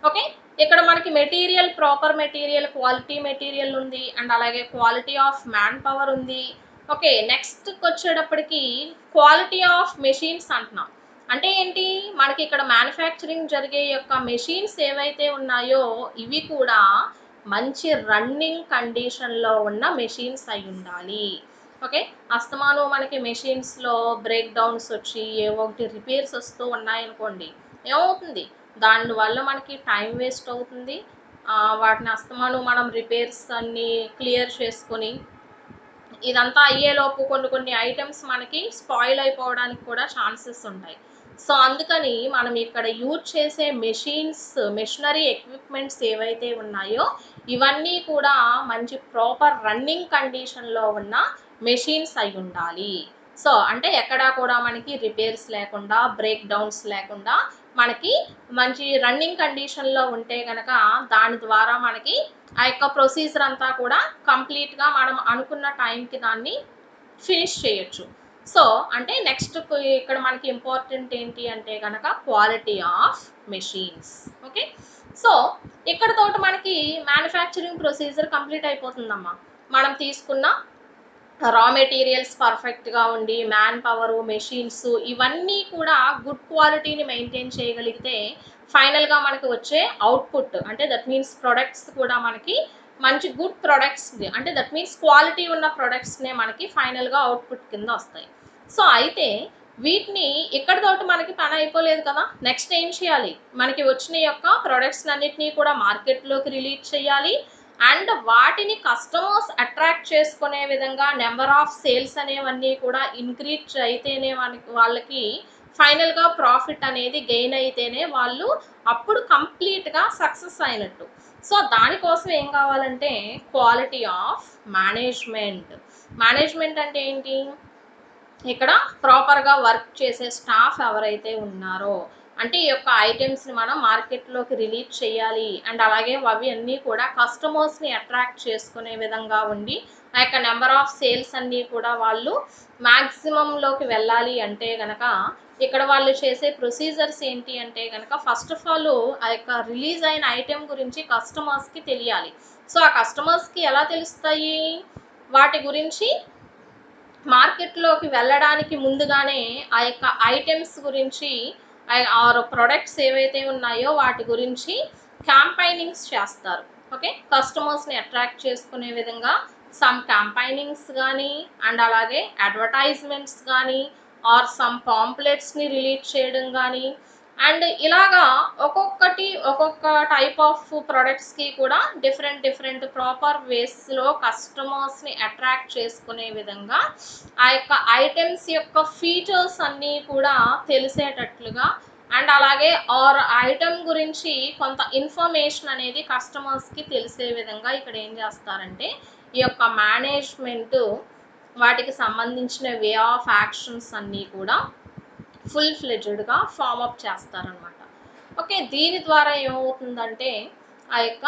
ఓకే, ఇక్కడ మనకి material, proper material, quality material ఉంది, అండ్ అలాగే క్వాలిటీ ఆఫ్ మ్యాన్ పవర్ ఉంది. ఓకే, నెక్స్ట్ వచ్చేటప్పటికి క్వాలిటీ ఆఫ్ మెషిన్స్ అంటున్నాం. అంటే ఏంటి, మనకి ఇక్కడ మ్యానుఫ్యాక్చరింగ్ జరిగే యొక్క మెషిన్స్ ఏవైతే ఉన్నాయో ఇవి కూడా మంచి రన్నింగ్ కండిషన్లో ఉన్న మెషిన్స్ అయి ఉండాలి. ఓకే, అస్తమానం మనకి మెషిన్స్లో బ్రేక్ డౌన్స్ వచ్చి ఏవో ఒకటి రిపేర్స్ వస్తూ ఉన్నాయనుకోండి, ఏమవుతుంది, దానివల్ల మనకి టైం వేస్ట్ అవుతుంది. వాటిని అస్తమానం మనం రిపేర్స్ అన్నీ క్లియర్ చేసుకొని ఇదంతా అయ్యేలోపు కొన్ని ఐటమ్స్ మనకి స్పాయిల్ అయిపోవడానికి కూడా ఛాన్సెస్ ఉంటాయి. సో అందుకని మనం ఇక్కడ యూజ్ చేసే మెషినరీ ఎక్విప్మెంట్స్ ఏవైతే ఉన్నాయో ఇవన్నీ కూడా మంచి ప్రాపర్ రన్నింగ్ కండిషన్లో ఉన్న మెషిన్స్ అయి ఉండాలి. సో అంటే ఎక్కడా కూడా మనకి రిపేర్స్ లేకుండా, బ్రేక్ డౌన్స్ లేకుండా మనకి మంచి రన్నింగ్ కండిషన్లో ఉంటే కనుక దాని ద్వారా మనకి ఆ యొక్క ప్రొసీజర్ అంతా కూడా కంప్లీట్గా మనం అనుకున్న టైంకి దాన్ని ఫినిష్ చేయొచ్చు. సో అంటే నెక్స్ట్ ఇక్కడ మనకి ఇంపార్టెంట్ ఏంటి అంటే కనుక quality of machines. Okay, so ఇక్కడతోటి మనకి మ్యానుఫ్యాక్చరింగ్ ప్రొసీజర్ కంప్లీట్ అయిపోతుందమ్మా. మనం తీసుకున్న రా మెటీరియల్స్ పర్ఫెక్ట్గా ఉండి, మ్యాన్ పవరు, మెషిన్స్ ఇవన్నీ కూడా గుడ్ క్వాలిటీని మెయింటైన్ చేయగలిగితే ఫైనల్గా మనకి వచ్చే అవుట్పుట్, అంటే దట్ మీన్స్ ప్రొడక్ట్స్ కూడా మనకి మంచి గుడ్ ప్రొడక్ట్స్, అంటే దట్ మీన్స్ క్వాలిటీ ఉన్న ప్రొడక్ట్స్నే మనకి ఫైనల్గా అవుట్పుట్ కింద వస్తాయి. సో అయితే వీటిని ఇక్కడితోటి మనకి పని అయిపోలేదు కదా, నెక్స్ట్ ఏం చేయాలి, మనకి వచ్చిన యొక్క ప్రొడక్ట్స్ అన్నిటినీ కూడా మార్కెట్లోకి రిలీజ్ చేయాలి, అండ్ వాటిని కస్టమర్స్ అట్రాక్ట్ చేసుకునే విధంగా నెంబర్ ఆఫ్ సేల్స్ అనేవన్నీ కూడా ఇంక్రీజ్ అయితేనే వాళ్ళకి ఫైనల్గా ప్రాఫిట్ అనేది గెయిన్ అయితేనే వాళ్ళు అప్పుడు కంప్లీట్గా సక్సెస్ అయినట్టు. సో దానికోసం ఏం కావాలంటే క్వాలిటీ ఆఫ్ మేనేజ్మెంట్. మేనేజ్మెంట్ అంటే ఏంటి, ఇక్కడ ప్రాపర్గా వర్క్ చేసే స్టాఫ్ ఎవరైతే ఉన్నారో, అంటే ఈ యొక్క ఐటమ్స్ని మనం మార్కెట్లోకి రిలీజ్ చేయాలి అండ్ అలాగే అవి అన్నీ కూడా కస్టమర్స్ని అట్రాక్ట్ చేసుకునే విధంగా ఉండి ఆ యొక్క నెంబర్ ఆఫ్ సేల్స్ అన్నీ కూడా వాళ్ళు మ్యాక్సిమంలోకి వెళ్ళాలి అంటే కనుక ఇక్కడ వాళ్ళు చేసే ప్రొసీజర్స్ ఏంటి అంటే కనుక ఫస్ట్ ఆఫ్ ఆల్ ఆ యొక్క రిలీజ్ అయిన ఐటెం గురించి కస్టమర్స్కి తెలియాలి. సో ఆ కస్టమర్స్కి ఎలా తెలుస్తాయి, వాటి గురించి మార్కెట్లోకి వెళ్ళడానికి ముందుగానే ఆ యొక్క ఐటమ్స్ గురించి ఆర్ ప్రొడక్ట్స్ ఏవైతే ఉన్నాయో వాటి గురించి క్యాంపైనింగ్స్ చేస్తారు. ఓకే, కస్టమర్స్ని అట్రాక్ట్ చేసుకునే విధంగా సమ్ క్యాంపైనింగ్స్ కానీ అండ్ అలాగే అడ్వర్టైజ్మెంట్స్ కానీ ఆర్ సమ్ పాంప్లెట్స్ని రిలీజ్ చేయడం కానీ అండ్ ఇలాగా ఒక్కొక్క టైప్ ఆఫ్ ప్రొడక్ట్స్కి కూడా డిఫరెంట్ ప్రాపర్ వేస్లో కస్టమర్స్ని అట్రాక్ట్ చేసుకునే విధంగా ఆ యొక్క ఐటమ్స్ యొక్క ఫీచర్స్ అన్నీ కూడా తెలిసేటట్లుగా అండ్ అలాగే ఆర్ ఐటమ్ గురించి కొంత ఇన్ఫర్మేషన్ అనేది కస్టమర్స్కి తెలిసే విధంగా ఇక్కడ ఏం చేస్తారంటే ఈ యొక్క మేనేజ్మెంట్ వాటికి సంబంధించిన వే ఆఫ్ యాక్షన్స్ అన్నీ కూడా ఫుల్ ఫ్లెడ్జ్డ్గా ఫార్మప్ చేస్తారనమాట. ఓకే, దీని ద్వారా ఏమవుతుందంటే ఆ యొక్క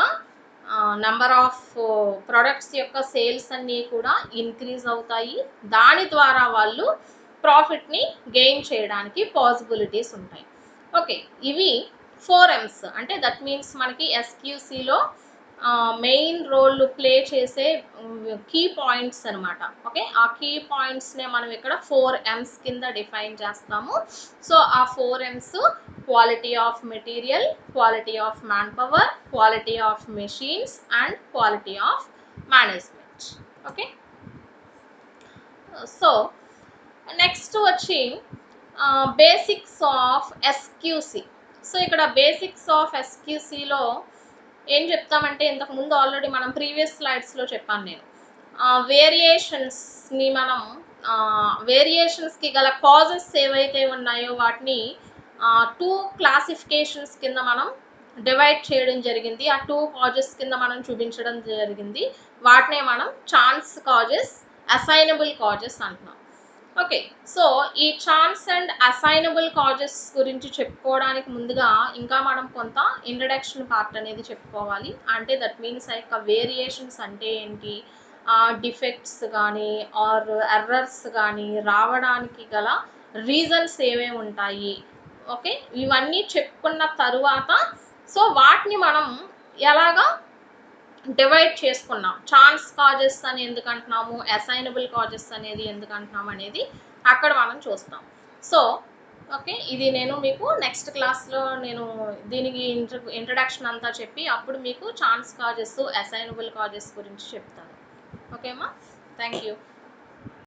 నెంబర్ ఆఫ్ ప్రొడక్ట్స్ యొక్క సేల్స్ అన్నీ కూడా ఇంక్రీజ్ అవుతాయి. దాని ద్వారా వాళ్ళు ప్రాఫిట్ని గెయిన్ చేయడానికి పాసిబిలిటీస్ ఉంటాయి. ఓకే, ఇవి 4Ms అంటే దట్ మీన్స్ మనకి ఎస్క్యూసీలో మెయిన్ రోల్ ప్లే చేసే కీ పాయింట్స్ అనమాట. ఓకే, ఆ కీ పాయింట్స్నే మనం ఇక్కడ 4Ms కింద డిఫైన్ చేస్తాము. సో ఆ 4Ms quality of material, quality of man power, quality of machines and quality of management. Okay, so next వచ్చి బేసిక్స్ ఆఫ్ ఎస్క్యూసీ. సో ఇక్కడ బేసిక్స్ ఆఫ్ ఎస్క్యూసీలో ఏం చెప్తామంటే ఇంతకుముందు ఆల్రెడీ మనం ప్రీవియస్ స్లైడ్స్లో చెప్పాను నేను. వేరియేషన్స్ని మనం వేరియేషన్స్కి గల కాజెస్ ఏవైతే ఉన్నాయో వాటిని 2 క్లాసిఫికేషన్స్ కింద మనం డివైడ్ చేయడం జరిగింది. ఆ 2 కాజెస్ కింద మనం చూపించడం జరిగింది. వాటినే మనం ఛాన్స్ కాజెస్, అసైనబుల్ కాజెస్ అంటున్నాం. ఓకే, సో ఈ ఛాన్స్ అండ్ అసైనబుల్ కాజెస్ గురించి చెప్పుకోవడానికి ముందుగా ఇంకా మనం కొంత ఇంట్రడక్షన్ పార్ట్ అనేది చెప్పుకోవాలి. అంటే దట్ మీన్స్ ఆ యొక్క వేరియేషన్స్ అంటే ఏంటి, డిఫెక్ట్స్ కానీ ఆర్ ఎర్రర్స్ కానీ రావడానికి గల రీజన్స్ ఏమేమి ఉంటాయి. ఓకే, ఇవన్నీ చెప్పుకున్న తరువాత సో వాటిని మనం ఎలాగా డివైడ్ చేసుకున్నాం, ఛాన్స్ కాజెస్ అని ఎందుకు అంటున్నాము, అసైనబుల్ కాజెస్ అనేది ఎందుకు అంటున్నాం అనేది అక్కడ మనం చూస్తాం. సో ఓకే, ఇది నేను మీకు నెక్స్ట్ క్లాస్లో నేను దీనికి ఇంట్రడక్షన్ అంతా చెప్పి అప్పుడు మీకు ఛాన్స్ కాజెస్, అసైనబుల్ కాజెస్ గురించి చెప్తాను. ఓకేమ్మా, థ్యాంక్ యూ.